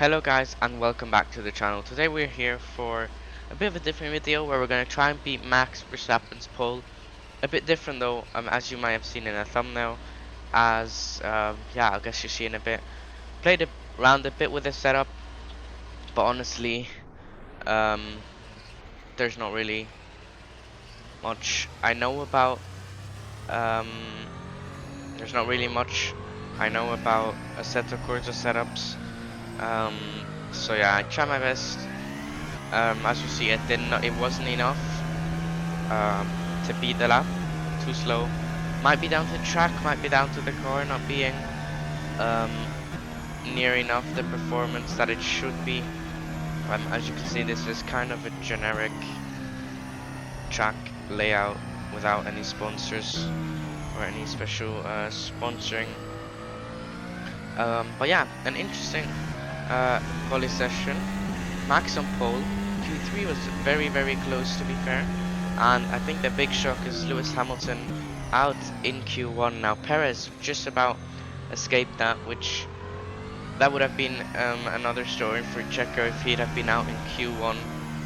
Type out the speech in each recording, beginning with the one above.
Hello guys and welcome back to the channel. Today we're here for a bit of a different video where we're going to try and beat Max Verstappen's pole. A bit different though, as you might have seen in a thumbnail, as yeah, I guess you see in a bit. Played around a bit with the setup, but honestly there's not really much I know about um, there's not really much I know about a set of chords or setups. So yeah, I try my best. As you see, it wasn't enough to beat the lap. Too slow. Might be down to the track, might be down to the car not being um, near enough the performance that it should be. As you can see, this is kind of a generic track layout without any sponsors or any special sponsoring. But yeah, an interesting quali session. Max on pole. Q3 was very close, to be fair, and I think the big shock is Lewis Hamilton out in Q1. Now Perez just about escaped that, which that would have been another story for Checo if he'd have been out in Q1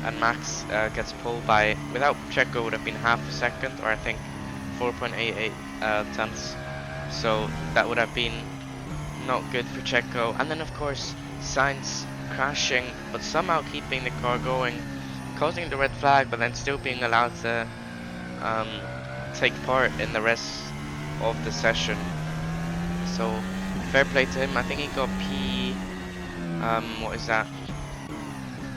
and Max gets pole by, without Checo would have been half a second, or I think 4.88 tenths, so that would have been not good for Checo. And then of course Sainz crashing but somehow keeping the car going, causing the red flag, but then still being allowed to take part in the rest of the session. So fair play to him. I think he got what is that,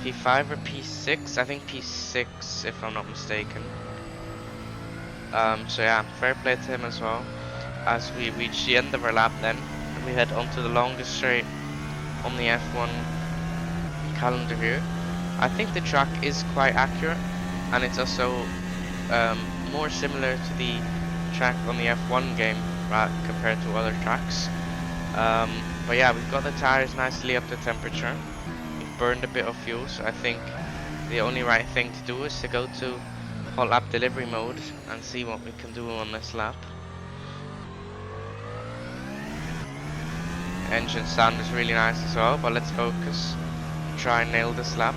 P5 or P6? I think P6 if I'm not mistaken. So yeah, fair play to him as well. As we reach the end of our lap, then we head onto the longest straight on the F1 calendar here. I think the track is quite accurate, and it's also more similar to the track on the F1 game compared to other tracks. But yeah, we've got the tires nicely up to temperature. We've burned a bit of fuel, so I think the only right thing to do is to go to hot lap delivery mode and see what we can do on this lap. Engine sound is really nice as well, but let's focus. Try and nail this lap.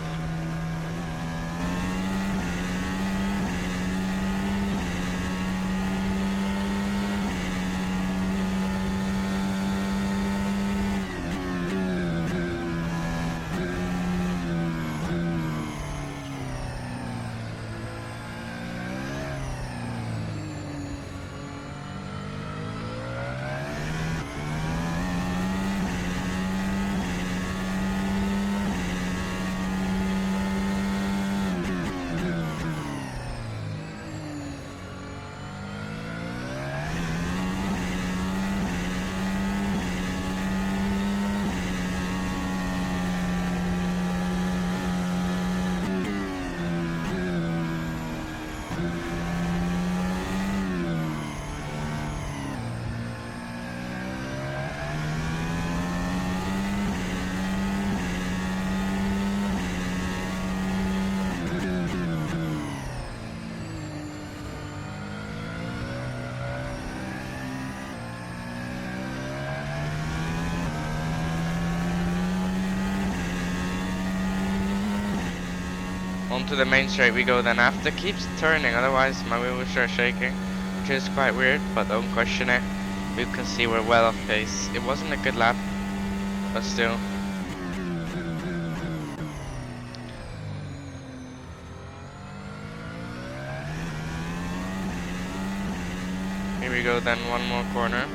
Onto the main straight we go then. After keeps turning, otherwise my wheel will start shaking, which is quite weird, but don't question it. We can see we're well off pace. It wasn't a good lap, but still. Here we go then, one more corner.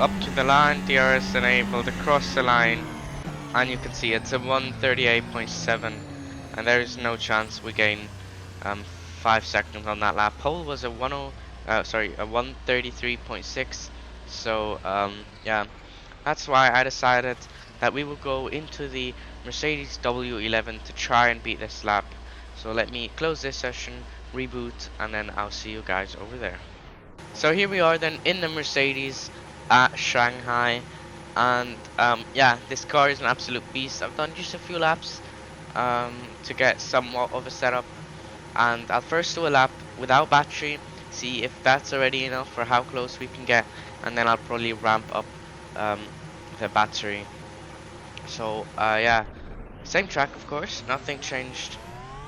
Up to the line, DRS enabled, across the line. And you can see it's a 138.7, and there is no chance we gain 5 seconds on that lap. Pole was a 133.6. So yeah, that's why I decided that we will go into the Mercedes W11 to try and beat this lap. So let me close this session, reboot, and then I'll see you guys over there. So here we are then in the Mercedes at Shanghai. And yeah, this car is an absolute beast. I've done just a few laps to get somewhat of a setup, and I'll first do a lap without battery, see if that's already enough for how close we can get, and then I'll probably ramp up um, the battery. So yeah, same track of course, nothing changed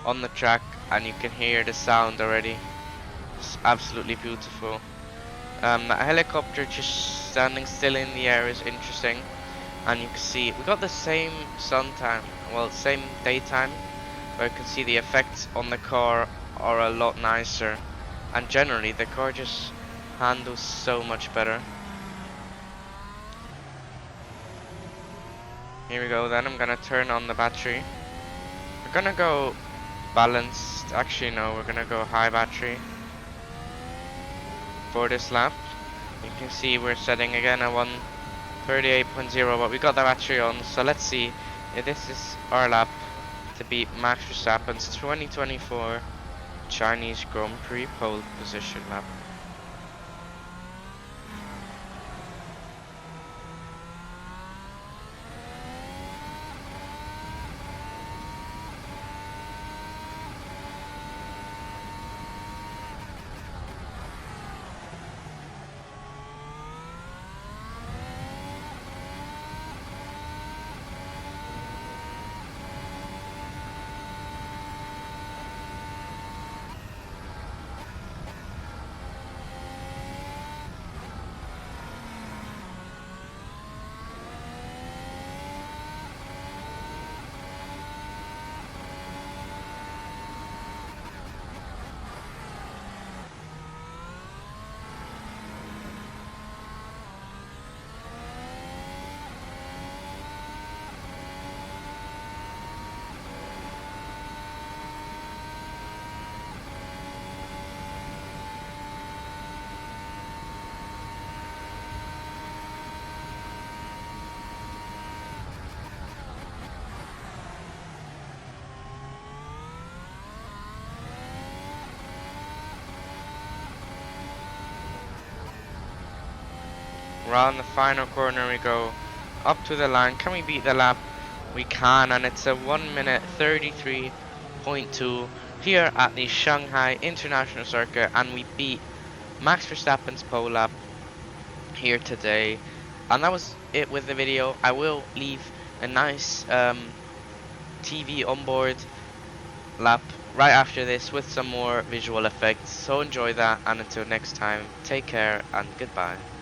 on the track, and you can hear the sound already. It's absolutely beautiful. A helicopter just standing still in the air is interesting, and you can see we got the same sun time, well, same daytime, where you can see the effects on the car are a lot nicer, and generally the car just handles so much better. Here we go. Then I'm gonna turn on the battery. We're gonna go balanced. Actually no, we're gonna go high battery for this lap. You can see we're setting again a 138.0, but we got the battery on, so let's see if this is our lap to beat Max Verstappen's 2024 Chinese Grand Prix pole position lap. Around the final corner we go, up to the line. Can we beat the lap? We can, and it's a 1 minute 33.2 here at the Shanghai International Circuit, and we beat Max Verstappen's pole lap here today. And that was it with the video. I will leave a nice TV onboard lap right after this with some more visual effects, so enjoy that, and until next time, take care and goodbye.